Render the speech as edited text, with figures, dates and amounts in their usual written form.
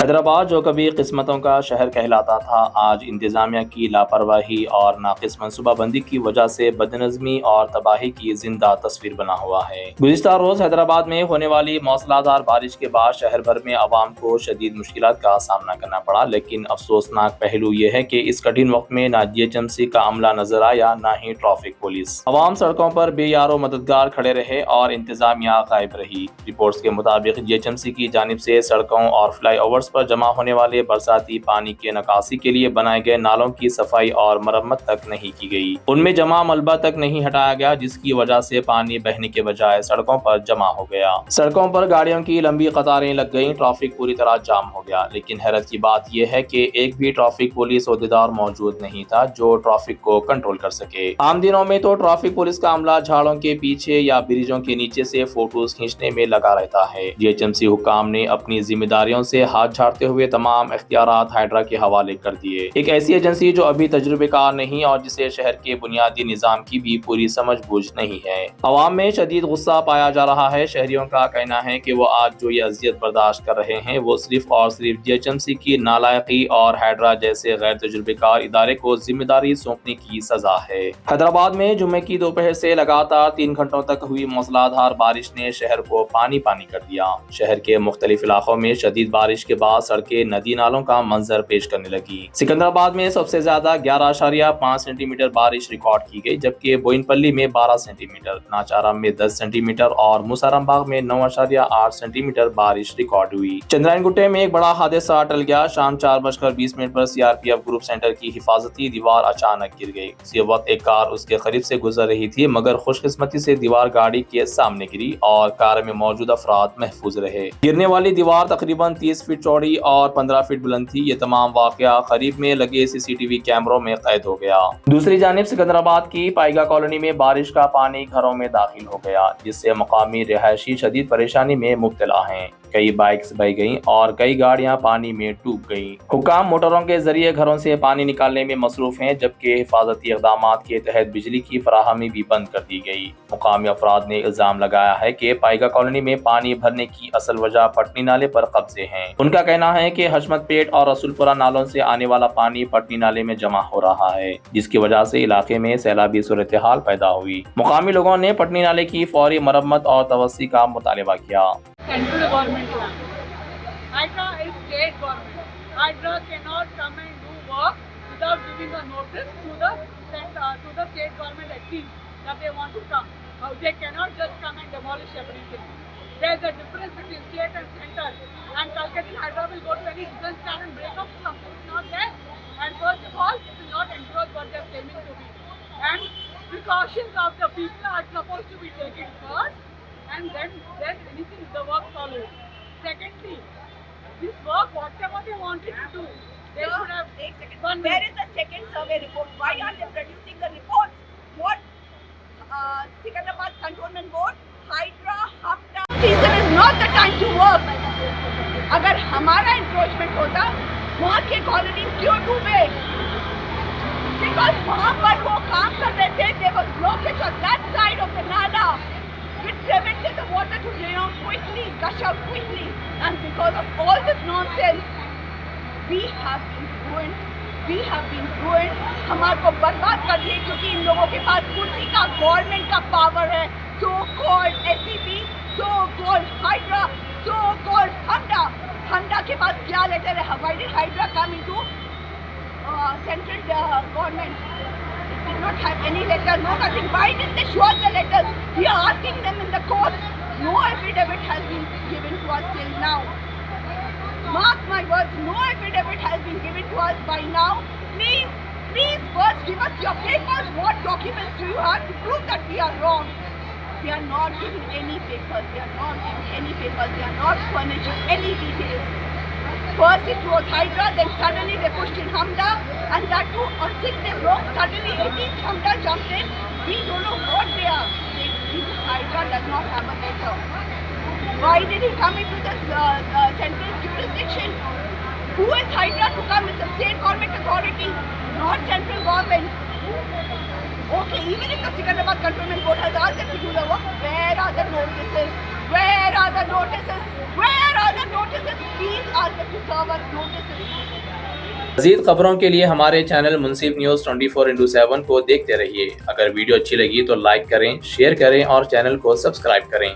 حیدرآباد جو کبھی قسمتوں کا شہر کہلاتا تھا، آج انتظامیہ کی لاپرواہی اور ناقص منصوبہ بندی کی وجہ سے بدنظمی اور تباہی کی زندہ تصویر بنا ہوا ہے۔ گزشتہ روز حیدرآباد میں ہونے والی موسلادھار بارش کے بعد شہر بھر میں عوام کو شدید مشکلات کا سامنا کرنا پڑا، لیکن افسوسناک پہلو یہ ہے کہ اس کٹھن وقت میں نہ جی ایچ ایم سی کا عملہ نظر آیا، نہ ہی ٹریفک پولیس۔ عوام سڑکوں پر بے یار و مددگار کھڑے رہے اور انتظامیہ غائب رہی۔ رپورٹس کے مطابق جی ایچ ایم سی کی جانب سے سڑکوں اور فلائی اوورز پر جمع ہونے والے برساتی پانی کے نکاسی کے لیے بنائے گئے نالوں کی صفائی اور مرمت تک نہیں کی گئی۔ ان میں جمع ملبہ تک نہیں ہٹایا گیا، جس کی وجہ سے پانی بہنے کے بجائے سڑکوں پر جمع ہو گیا۔ سڑکوں پر گاڑیوں کی لمبی قطاریں لگ گئیں، ٹریفک پوری طرح جام ہو گیا۔ لیکن حیرت کی بات یہ ہے کہ ایک بھی ٹریفک پولیس عہدیدار موجود نہیں تھا جو ٹریفک کو کنٹرول کر سکے۔ عام دنوں میں تو ٹریفک پولیس کا عملہ جھاڑوں کے پیچھے یا بریجوں کے نیچے سے فوٹوز کھینچنے میں لگا رہتا ہے۔ جی ایچ ایم سی حکام نے اپنی ذمہ داریوں سے ہاتھ جھاڑتے ہوئے تمام اختیارات ہائیڈرا کے حوالے کر دیے۔ ایک ایسی ایجنسی جو ابھی تجربے کار نہیں اور جسے شہر کے بنیادی نظام کی بھی پوری سمجھ بوجھ نہیں ہے۔ عوام میں شدید غصہ پایا جا رہا ہے۔ شہریوں کا کہنا ہے کہ وہ آج جو یہ اذیت برداشت کر رہے ہیں وہ صرف اور صرف جی ایچ ایم سی کی نالائقی اور ہائیڈرا جیسے غیر تجربے کار ادارے کو ذمہ داری سونپنے کی سزا ہے۔ حیدرآباد میں جمعے کی دوپہر سے لگاتار 3 گھنٹوں تک ہوئی موسلادھار بارش نے شہر کو پانی پانی کر دیا۔ شہر کے مختلف علاقوں میں شدید بارش کے بعد سڑکیں ندی نالوں کا منظر پیش کرنے لگی۔ سکندرآباد میں سب سے زیادہ 11.5 سینٹی میٹر بارش ریکارڈ کی گئی، جبکہ بوئن پلی میں 12 سینٹی میٹر، ناچارم میں 10 سینٹی میٹر اور موسارم باغ میں 9.8 سینٹی میٹر بارش ریکارڈ ہوئی۔ چندرائن گٹے میں ایک بڑا حادثہ ٹل گیا۔ شام 4:20 پر C R P F group centre کی حفاظتی دیوار اچانک گر گئی۔ اسی وقت ایک کار اس کے قریب سے گزر رہی تھی، مگر خوش قسمتی سے دیوار گاڑی کے سامنے گری اور کار میں موجود افراد محفوظ رہے۔ گرنے والی دیوار تقریباً 30 فٹ چوڑی اور 15 فٹ بلند تھی۔ یہ تمام واقعہ قریب میں لگے سی سی ٹی وی کیمروں میں قید ہو گیا۔ دوسری جانب سکندرآباد کی پائیگا کالونی میں بارش کا پانی گھروں میں داخل ہو گیا، جس سے مقامی رہائشی شدید پریشانی میں مبتلا ہیں۔ کئی بائکس بہہ گئیں اور کئی گاڑیاں پانی میں ڈوب گئیں۔ حکام موٹروں کے ذریعے گھروں سے پانی نکالنے میں مصروف ہیں، جبکہ حفاظتی اقدامات کے تحت بجلی کی فراہمی بھی بند کر دی گئی۔ مقامی افراد نے الزام لگایا ہے کہ پائیگا کالونی میں پانی بھرنے کی اصل وجہ پٹنی نالے پر قبضے ہیں۔ ان کا کہنا ہے کہ حشمت پیٹ اور رسول پورہ نالوں سے آنے والا پانی پٹنی نالے میں جمع ہو رہا ہے، جس کی وجہ سے علاقے میں سیلابی صورتحال پیدا ہوئی۔ مقامی لوگوں نے پٹنی نالے کی فوری مرمت اور توسیع کا مطالبہ کیا۔ Central government land. Hydra is state government. Hydra cannot come and do work without giving a notice to the state government at least that they want to come. They cannot just come and demolish everything. There is a difference between state and central. And Calcutta Hydra will go to any defense stand and break up something is not there. And first of all, it will not endorse what they are claiming to be. And precautions of the people are supposed to be taken first. And then anything, the work follows. Secondly, this work, whatever they wanted to do, they should have done. Where is the second survey report? Why are they producing the reports? What? Secunderabad Cantonment Board, Hydra, Hamda. Season is not the time to work. اگر ہمارا encroachment ہوتا وہاں کے colonies کیوں ڈوبے؟ Because وہاں پر وہ کام کر رہے تھے. There was blockage on that side of the Nala. It prevented the water to drain out quickly, gush out quickly. And because of all this nonsense, we have been ruined. We have been ruined. ہمارے کو برباد کر دیے کیونکہ ان لوگوں کے پاس کرسی کا گورنمنٹ کا پاور ہے. So called SCB, so called Hydra, so called Hamda. Hamda کے پاس کیا لیٹر ہے؟ Why did Hydra come into central government? Did not have any letter, no nothing. Why didn't they show us the letters? We are asking them in the courts. No affidavit has been given to us till now. Mark my words, no affidavit has been given to us by now. Please, please first give us your papers. What documents do you have to prove that we are wrong? They are not giving any papers. They are not giving any papers. They are not furnishing any details. First it was Hydra, then suddenly they pushed in Hamda, and that too on 6th they broke. Suddenly 18th Hamda jumped in. We don't know what they are. Hydra does not have a letter. Why did he come into this central jurisdiction? Who is Hydra to come? It's a state government authority, not central government. Okay, even if the Secunderabad Cantonment Board has asked them to do the work, where are the notices? Where are the notices? Where are the the notices, please ask them to serve us notices. مزید خبروں کے لیے ہمارے channel منصف news 24/7 کو دیکھتے رہیے۔ اگر video اچھی لگی تو لائک کریں، شیئر کریں اور چینل کو سبسکرائب کریں۔